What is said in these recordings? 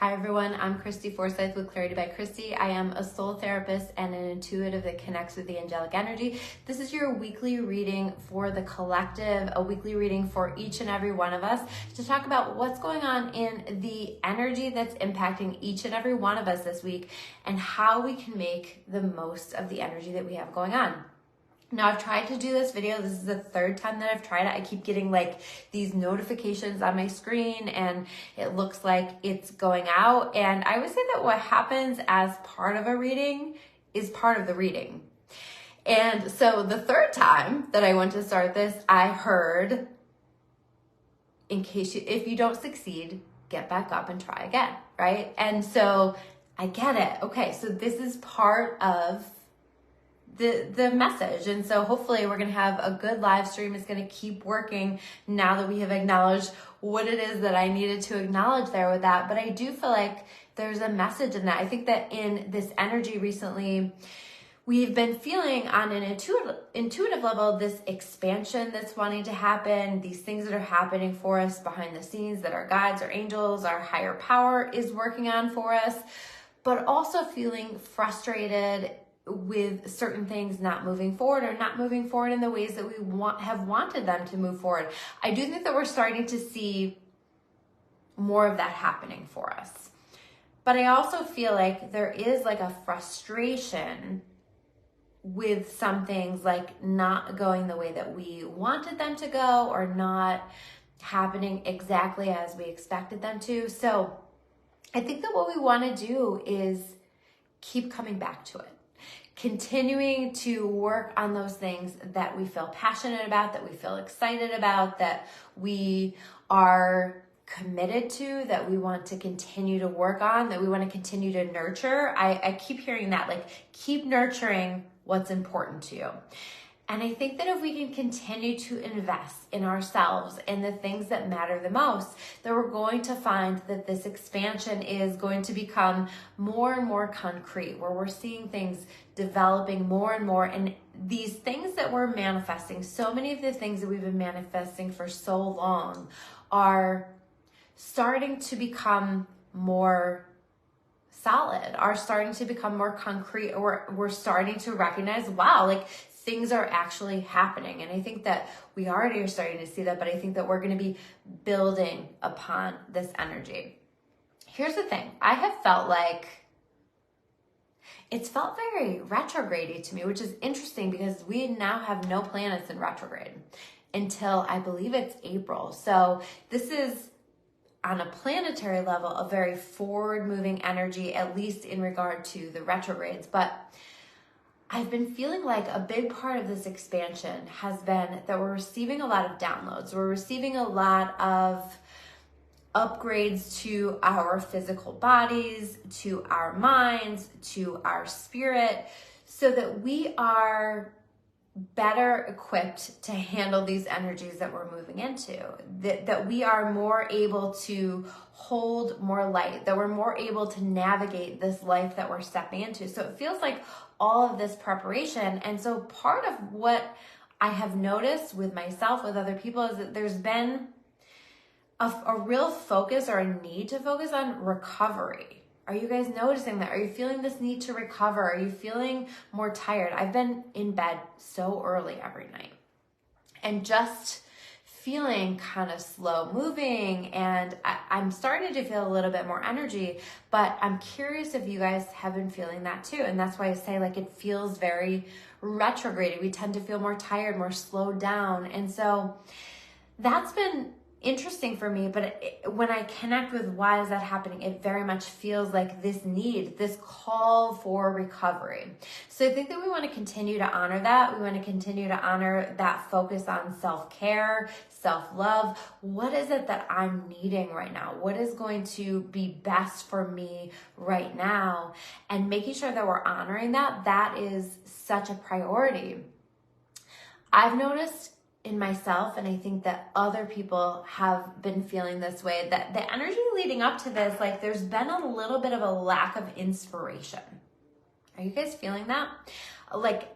Hi everyone, I'm Christy Forsyth with Clarity by Christy. I am a soul therapist and an intuitive that connects with the angelic energy. This is your weekly reading for the collective, a weekly reading for each and every one of us to talk about what's going on in the energy that's impacting each and every one of us this week and how we can make the most of the energy that we have going on. Now, I've tried to do this video. This is the third time that I've tried it. I keep getting like these notifications on my screen and it looks like it's going out. And I would say that what happens as part of a reading is part of the reading. And so the third time that I went to start this, I heard, if you don't succeed, get back up and try again, right? And so I get it. Okay, so this is part of the message. And so hopefully we're going to have a good live stream. It's going to keep working now that we have acknowledged what it is that I needed to acknowledge there with that. But I do feel like there's a message in that. I think that in this energy recently, we've been feeling on an intuitive level, this expansion that's wanting to happen, these things that are happening for us behind the scenes that our guides, our angels, our higher power is working on for us, but also feeling frustrated with certain things not moving forward or not moving forward in the ways that we have wanted them to move forward. I do think that we're starting to see more of that happening for us. But I also feel like there is like a frustration with some things like not going the way that we wanted them to go or not happening exactly as we expected them to. So I think that what we want to do is keep coming back to it. Continuing to work on those things that we feel passionate about, that we feel excited about, that we are committed to, that we want to continue to work on, that we want to continue to nurture. I keep hearing that, like, keep nurturing what's important to you. And I think that if we can continue to invest in ourselves and the things that matter the most, that we're going to find that this expansion is going to become more and more concrete, where we're seeing things developing more and more. And these things that we're manifesting, so many of the things that we've been manifesting for so long are starting to become more solid, are starting to become more concrete, or we're starting to recognize, wow, like things are actually happening. And I think that we already are starting to see that, but I think that we're going to be building upon this energy. Here's the thing. I have felt like it's felt very retrograde to me, which is interesting because we now have no planets in retrograde until I believe it's April. So this is on a planetary level, a very forward moving energy, at least in regard to the retrogrades. But I've been feeling like a big part of this expansion has been that we're receiving a lot of downloads. We're receiving a lot of upgrades to our physical bodies, to our minds, to our spirit, so that we are better equipped to handle these energies that we're moving into, that we are more able to hold more light, that we're more able to navigate this life that we're stepping into. So it feels like all of this preparation. And so part of what I have noticed with myself, with other people, is that there's been a real focus or a need to focus on recovery. Are you guys noticing that? Are you feeling this need to recover? Are you feeling more tired? I've been in bed so early every night and just feeling kind of slow moving, and I'm starting to feel a little bit more energy, but I'm curious if you guys have been feeling that too. And that's why I say like it feels very retrograde. We tend to feel more tired, more slowed down. And so that's been interesting for me, but when I connect with why is that happening, it very much feels like this need, this call for recovery. So I think that we want to continue to honor that. We want to continue to honor that focus on self-care, self-love. What is it that I'm needing right now? What is going to be best for me right now? And making sure that we're honoring that, that is such a priority. I've noticed in myself, and I think that other people have been feeling this way, that the energy leading up to this, like there's been a little bit of a lack of inspiration. Are you guys feeling that? Like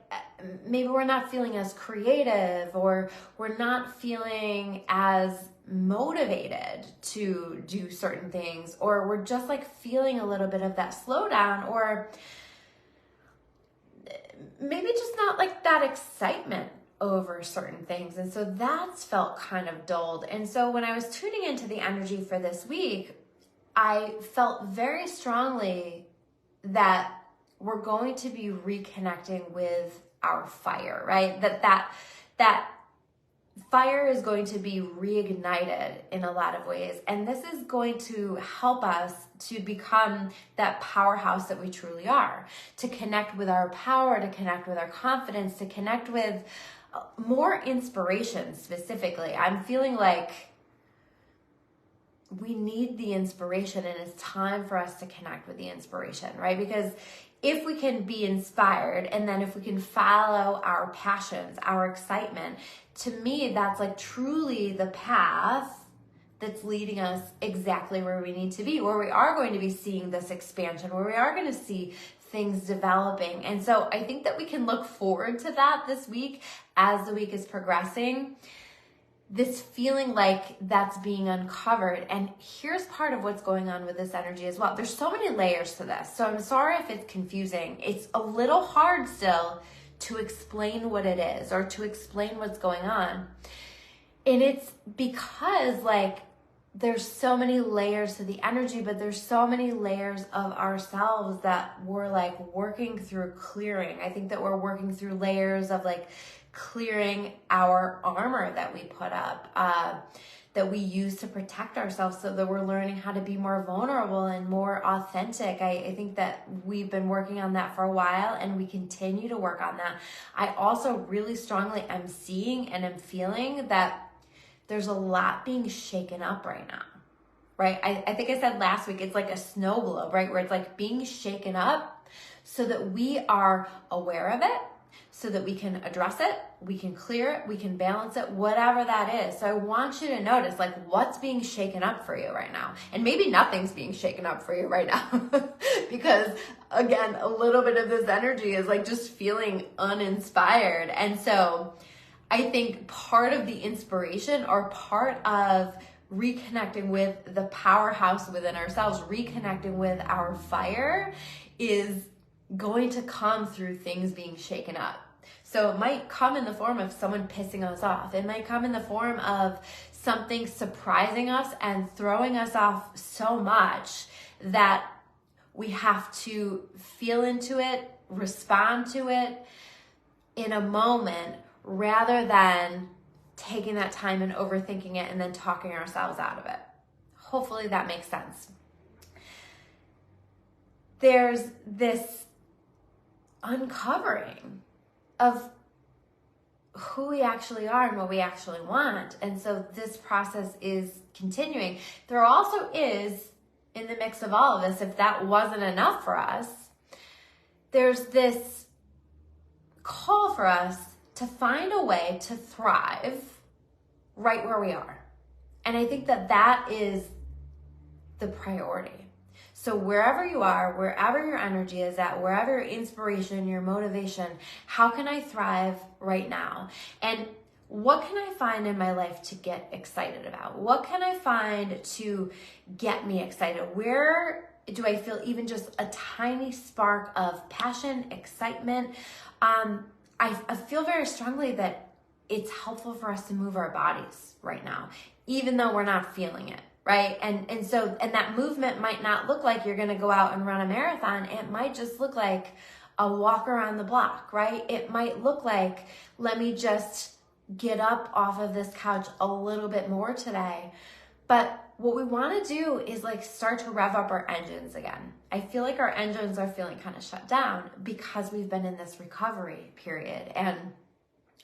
maybe we're not feeling as creative, or we're not feeling as motivated to do certain things, or we're just like feeling a little bit of that slowdown, or maybe just not like that excitement over certain things. And so that's felt kind of dulled. And so when I was tuning into the energy for this week, I felt very strongly that we're going to be reconnecting with our fire, right? That fire is going to be reignited in a lot of ways. And this is going to help us to become that powerhouse that we truly are, to connect with our power, to connect with our confidence, to connect with more inspiration specifically. I'm feeling like we need the inspiration, and it's time for us to connect with the inspiration, right? Because if we can be inspired, and then if we can follow our passions, our excitement, to me, that's like truly the path that's leading us exactly where we need to be, where we are going to be seeing this expansion, where we are going to see things developing. And so I think that we can look forward to that this week as the week is progressing. This feeling like that's being uncovered. And here's part of what's going on with this energy as well. There's so many layers to this. So I'm sorry if it's confusing. It's a little hard still to explain what it is or to explain what's going on. And it's because like there's so many layers to the energy, but there's so many layers of ourselves that we're like working through clearing. I think that we're working through layers of like clearing our armor that we put up, that we use to protect ourselves, so that we're learning how to be more vulnerable and more authentic. I think that we've been working on that for a while, and we continue to work on that. I also really strongly am seeing and am feeling that there's a lot being shaken up right now, right? I think I said last week, it's like a snow globe, right? Where it's like being shaken up so that we are aware of it, so that we can address it, we can clear it, we can balance it, whatever that is. So I want you to notice like what's being shaken up for you right now. And maybe nothing's being shaken up for you right now because again, a little bit of this energy is like just feeling uninspired. And so I think part of the inspiration, or part of reconnecting with the powerhouse within ourselves, reconnecting with our fire, is going to come through things being shaken up. So it might come in the form of someone pissing us off. It might come in the form of something surprising us and throwing us off so much that we have to feel into it, respond to it in a moment, rather than taking that time and overthinking it and then talking ourselves out of it. Hopefully that makes sense. There's this uncovering of who we actually are and what we actually want. And so this process is continuing. There also is, in the mix of all of this, if that wasn't enough for us, there's this call for us to find a way to thrive right where we are. And I think that that is the priority. So wherever you are, wherever your energy is at, wherever your inspiration, your motivation, how can I thrive right now? And what can I find in my life to get excited about? What can I find to get me excited? Where do I feel even just a tiny spark of passion, excitement? I feel very strongly that it's helpful for us to move our bodies right now, even though we're not feeling it. Right? And that movement might not look like you're going to go out and run a marathon. It might just look like a walk around the block, right? It might look like, let me just get up off of this couch a little bit more today. But what we want to do is like start to rev up our engines again. I feel like our engines are feeling kind of shut down because we've been in this recovery period, and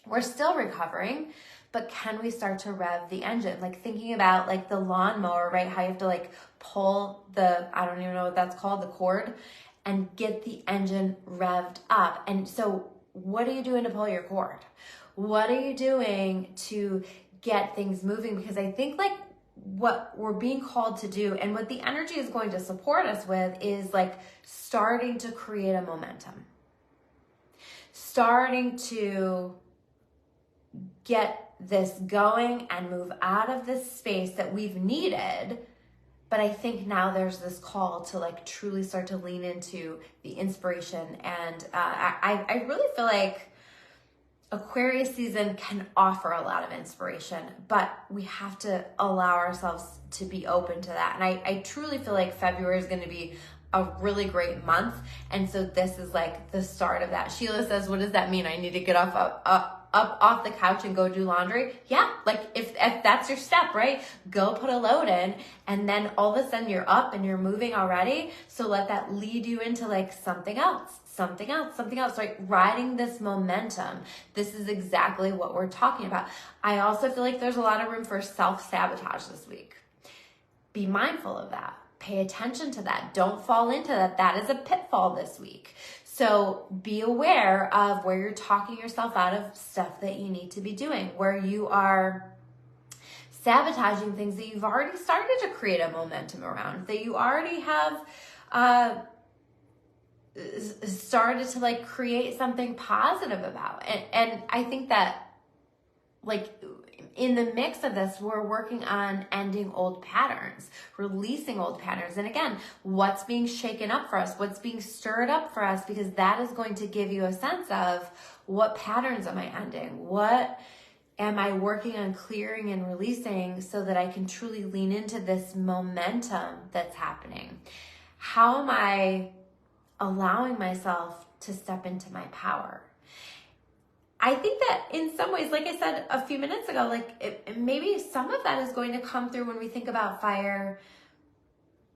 we're still recovering. But can we start to rev the engine? Like thinking about like the lawnmower, right? How you have to like pull the, I don't even know what that's called, the cord, and get the engine revved up. And so what are you doing to pull your cord? What are you doing to get things moving? Because I think like what we're being called to do, and what the energy is going to support us with, is like starting to create a momentum. starting to get this going and move out of this space that we've needed. But I think now there's this call to like truly start to lean into the inspiration. And I really feel like Aquarius season can offer a lot of inspiration, but we have to allow ourselves to be open to that. And I truly feel like February is going to be a really great month. And so this is like the start of that. Sheila says, what does that mean? I need to get up off the couch and go do laundry? Yeah, like if that's your step, right? Go put a load in, and then all of a sudden you're up and you're moving already. So let that lead you into like something else, right? Riding this momentum. This is exactly what we're talking about. I also feel like there's a lot of room for self-sabotage this week. Be mindful of that. Pay attention to that. Don't fall into that. That is a pitfall this week. So be aware of where you're talking yourself out of stuff that you need to be doing, where you are sabotaging things that you've already started to create a momentum around, that you already have started to like create something positive about. And I think that like in the mix of this, we're working on ending old patterns, releasing old patterns. And again, what's being shaken up for us, what's being stirred up for us, because that is going to give you a sense of what patterns am I ending? What am I working on clearing and releasing so that I can truly lean into this momentum that's happening? How am I allowing myself to step into my power? I think that in some ways, like I said a few minutes ago, like maybe some of that is going to come through when we think about fire,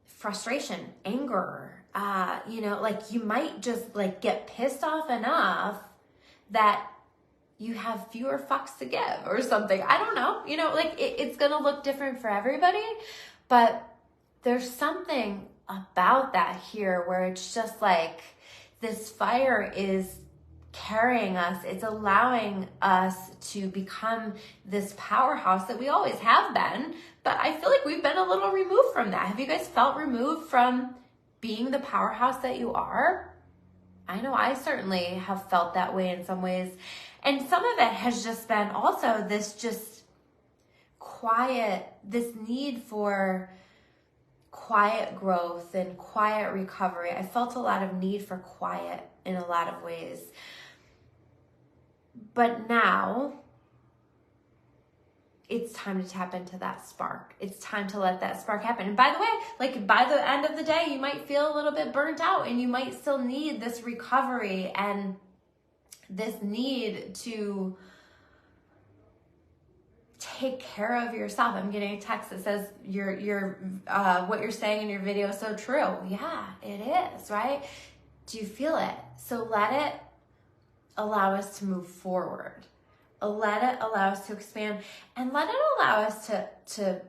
frustration, anger. Like you might just like get pissed off enough that you have fewer fucks to give or something. I don't know. Like it's going to look different for everybody, but there's something about that here where it's just like this fire is carrying us. It's allowing us to become this powerhouse that we always have been, but I feel like we've been a little removed from that. Have you guys felt removed from being the powerhouse that you are? I know I certainly have felt that way in some ways. And some of it has just been also this just this need for quiet growth and quiet recovery. I felt a lot of need for quiet in a lot of ways. But now it's time to tap into that spark. It's time to let that spark happen. And by the way, like by the end of the day, you might feel a little bit burnt out and you might still need this recovery and this need to take care of yourself. I'm getting a text that says what you're saying in your video is so true. Yeah, it is, right? Do you feel it? So let it allow us to move forward. Let it allow us to expand, and let it allow us to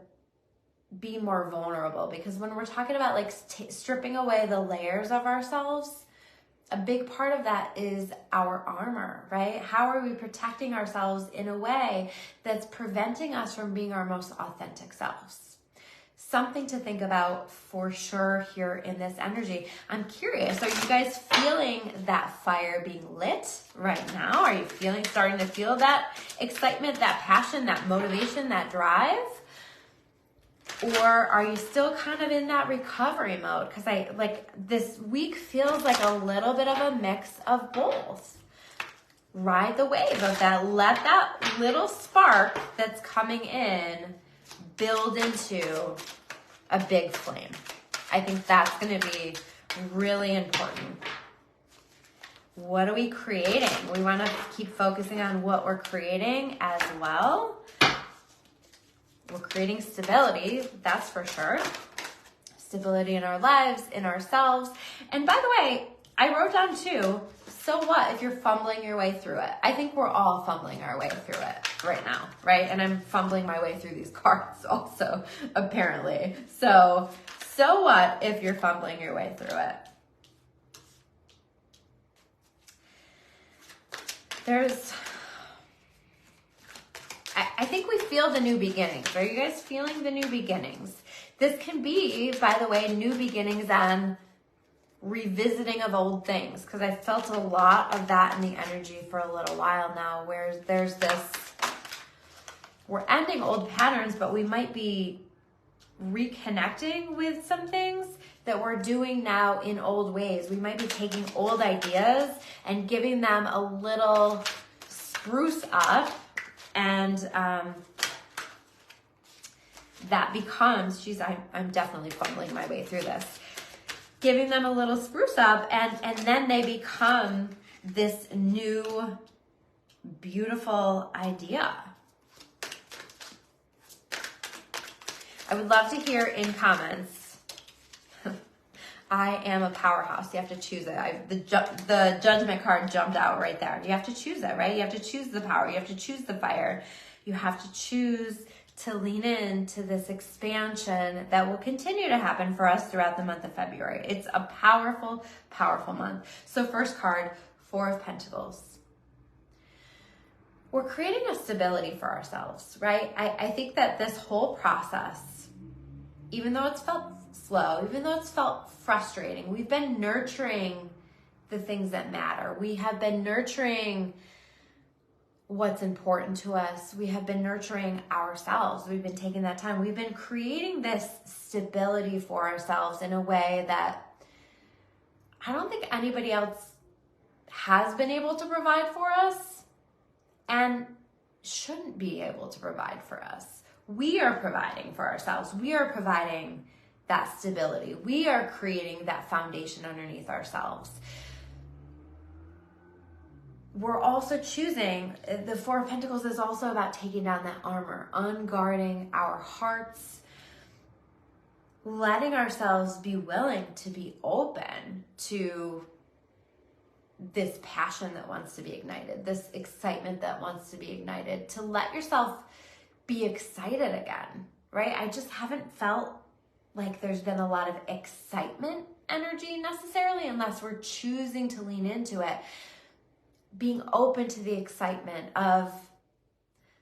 be more vulnerable. Because when we're talking about like stripping away the layers of ourselves, a big part of that is our armor, right? How are we protecting ourselves in a way that's preventing us from being our most authentic selves? Something to think about for sure here in this energy. I'm curious, are you guys feeling that fire being lit right now? Are you starting to feel that excitement, that passion, that motivation, that drive? Or are you still kind of in that recovery mode? Because this week feels like a little bit of a mix of both. Ride the wave of that. Let that little spark that's coming in build into a big flame. I think that's going to be really important. What are we creating? We want to keep focusing on what we're creating as well. We're creating stability, that's for sure. Stability in our lives, in ourselves. And by the way, I wrote down too, so what if you're fumbling your way through it? I think we're all fumbling our way through it right now, right? And I'm fumbling my way through these cards also, apparently. So what if you're fumbling your way through it? I think we feel the new beginnings. Are you guys feeling the new beginnings? This can be, by the way, new beginnings on revisiting of old things, because I felt a lot of that in the energy for a little while now, where there's this, we're ending old patterns, but we might be reconnecting with some things that we're doing now in old ways. We might be taking old ideas and giving them a little spruce up, and that becomes, geez, I'm definitely fumbling my way through this, giving them a little spruce up, and then they become this new beautiful idea. I would love to hear in comments. I am a powerhouse. You have to choose it. The judgment card jumped out right there. You have to choose it, right? You have to choose the power. You have to choose the fire. You have to choose to lean into this expansion that will continue to happen for us throughout the month of February. It's a powerful, powerful month. So first card, Four of Pentacles. We're creating a stability for ourselves, right? I think that this whole process, even though it's felt slow, even though it's felt frustrating, we've been nurturing the things that matter. We have been nurturing what's important to us. We have been nurturing ourselves. We've been taking that time. We've been creating this stability for ourselves in a way that I don't think anybody else has been able to provide for us and shouldn't be able to provide for us. We are providing for ourselves. We are providing that stability. We are creating that foundation underneath ourselves. We're also choosing, the Four of Pentacles is also about taking down that armor, unguarding our hearts, letting ourselves be willing to be open to this passion that wants to be ignited, this excitement that wants to be ignited, to let yourself be excited again, right? I just haven't felt like there's been a lot of excitement energy necessarily, unless we're choosing to lean into it. Being open to the excitement of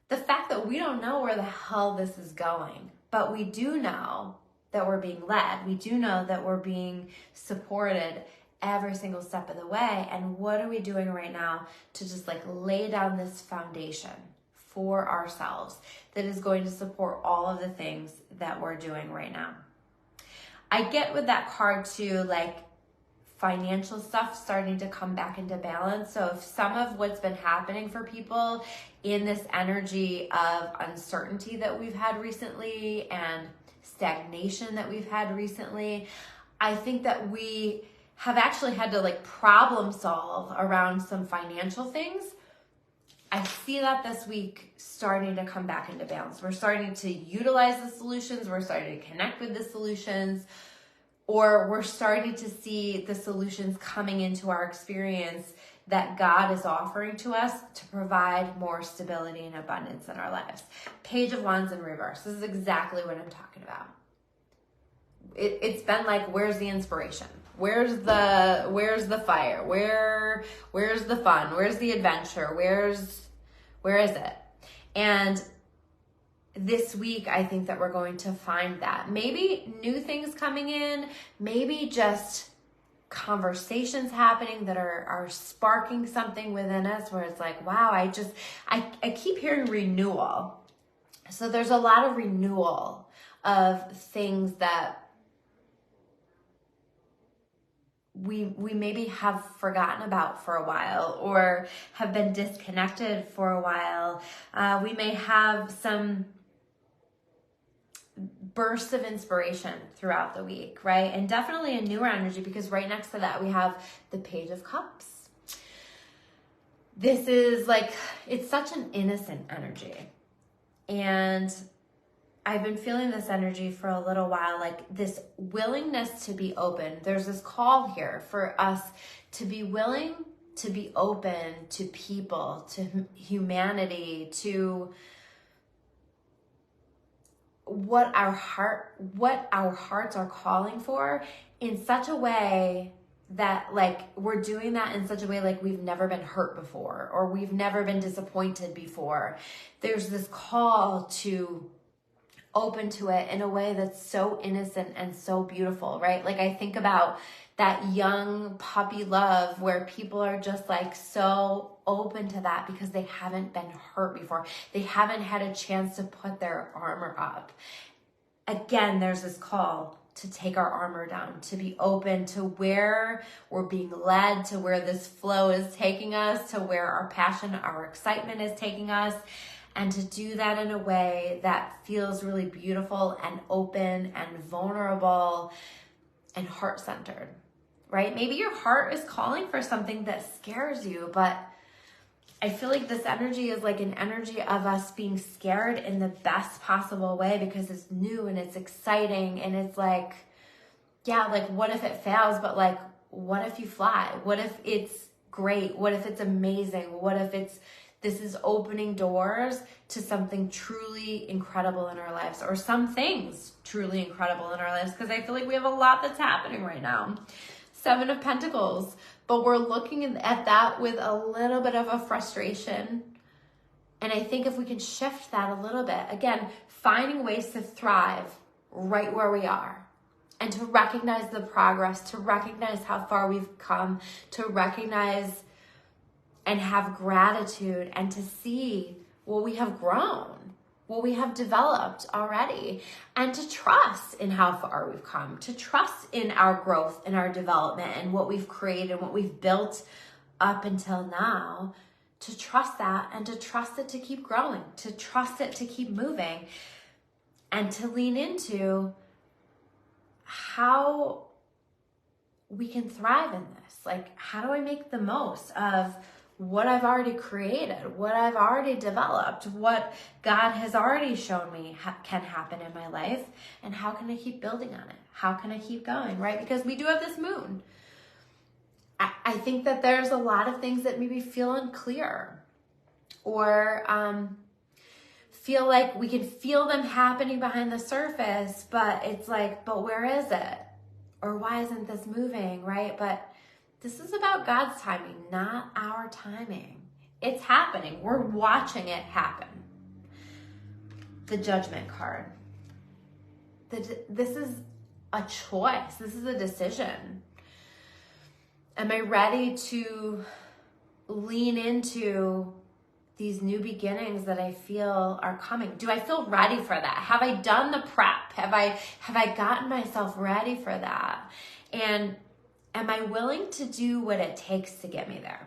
the fact that we don't know where the hell this is going, but we do know that we're being led. We do know that we're being supported every single step of the way. And what are we doing right now to just like lay down this foundation for ourselves that is going to support all of the things that we're doing right now? I get with that card too, like financial stuff starting to come back into balance. So if some of what's been happening for people in this energy of uncertainty that we've had recently and stagnation that we've had recently, I think that we have actually had to like problem solve around some financial things. I see that this week starting to come back into balance. We're starting to utilize the solutions. We're starting to connect with the solutions, or we're starting to see the solutions coming into our experience that God is offering to us to provide more stability and abundance in our lives. Page of Wands in reverse. This is exactly what I'm talking about. It's been like, where's the inspiration? Where's the fire? Where's the fun? Where's the adventure? Where is it? And this week, I think that we're going to find that. Maybe new things coming in, maybe just conversations happening that are sparking something within us where it's like, wow, I keep hearing renewal. So there's a lot of renewal of things that we maybe have forgotten about for a while or have been disconnected for a while. We may have some bursts of inspiration throughout the week, right? And definitely a newer energy, because right next to that we have the Page of Cups. This is like, it's such an innocent energy. And I've been feeling this energy for a little while, like this willingness to be open. There's this call here for us to be willing to be open to people, to humanity, to what our hearts are calling for, in such a way that like we're doing that in such a way like we've never been hurt before or we've never been disappointed before. There's this call to open to it in a way that's so innocent and so beautiful, right? Like I think about that young puppy love where people are just like so open to that because they haven't been hurt before. They haven't had a chance to put their armor up. Again, there's this call to take our armor down, to be open to where we're being led, to where this flow is taking us, to where our passion, our excitement is taking us, and to do that in a way that feels really beautiful and open and vulnerable and heart-centered, right? Maybe your heart is calling for something that scares you, but I feel like this energy is like an energy of us being scared in the best possible way because it's new and it's exciting and it's like, yeah, like what if it fails? But like, what if you fly? What if it's great? What if it's amazing? What if this is opening doors to something truly incredible in our lives, or some things truly incredible in our lives? Because I feel like we have a lot that's happening right now. 7 of Pentacles. But we're looking at that with a little bit of a frustration. And I think if we can shift that a little bit, again, finding ways to thrive right where we are and to recognize the progress, to recognize how far we've come, to recognize and have gratitude and to see what we have grown, what we have developed already, and to trust in how far we've come, to trust in our growth and our development and what we've created, what we've built up until now, to trust that and to trust it to keep growing, to trust it to keep moving, and to lean into how we can thrive in this. Like, how do I make the most of what I've already created, what I've already developed, what God has already shown me can happen in my life, and how can I keep building on it? How can I keep going, right? Because we do have this moon. I think that there's a lot of things that maybe feel unclear or feel like we can feel them happening behind the surface, but it's like, but where is it? Or why isn't this moving, right? But this is about God's timing, not our timing. It's happening. We're watching it happen. The Judgment card. This is a choice. This is a decision. Am I ready to lean into these new beginnings that I feel are coming? Do I feel ready for that? Have I done the prep? Have I gotten myself ready for that? And am I willing to do what it takes to get me there?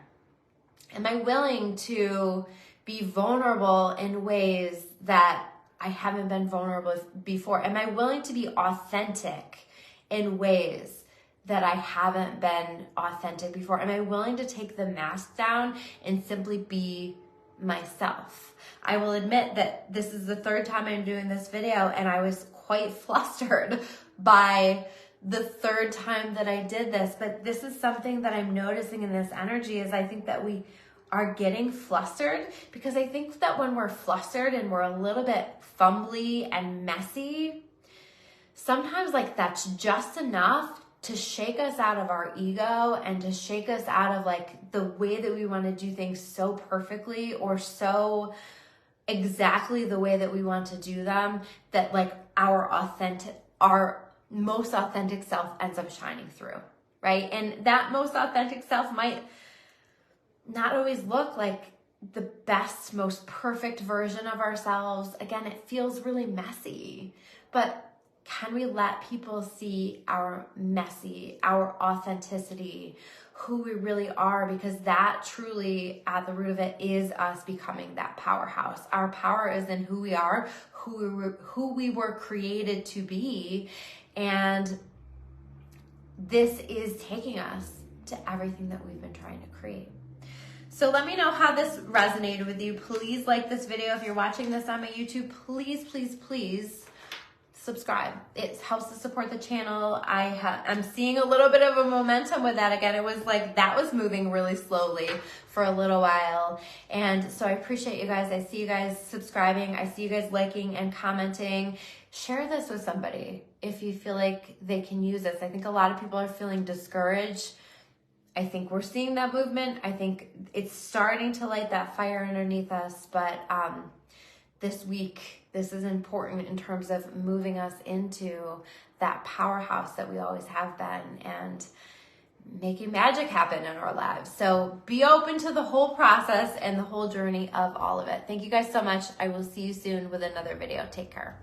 Am I willing to be vulnerable in ways that I haven't been vulnerable before? Am I willing to be authentic in ways that I haven't been authentic before? Am I willing to take the mask down and simply be myself? I will admit that this is the 3rd time I'm doing this video, and I was quite flustered by the 3rd time that I did this, but this is something that I'm noticing in this energy is I think that we are getting flustered because I think that when we're flustered and we're a little bit fumbly and messy, sometimes like that's just enough to shake us out of our ego and to shake us out of like the way that we want to do things so perfectly or so exactly the way that we want to do them, that like our most authentic self ends up shining through, right? And that most authentic self might not always look like the best, most perfect version of ourselves. Again, it feels really messy, but can we let people see our messy, our authenticity, who we really are? Because that truly, at the root of it, is us becoming that powerhouse. Our power is in who we are, who we were created to be. And this is taking us to everything that we've been trying to create. So let me know how this resonated with you. Please like this video. If you're watching this on my YouTube, please, please, please subscribe. It helps to support the channel. I'm seeing a little bit of a momentum with that again. It was like that was moving really slowly for a little while. And so I appreciate you guys. I see you guys subscribing. I see you guys liking and commenting. Share this with somebody if you feel like they can use this. I think a lot of people are feeling discouraged. I think we're seeing that movement. I think it's starting to light that fire underneath us. But this week, This is important in terms of moving us into that powerhouse that we always have been and making magic happen in our lives. So be open to the whole process and the whole journey of all of it. Thank you guys so much. I will see you soon with another video. Take care.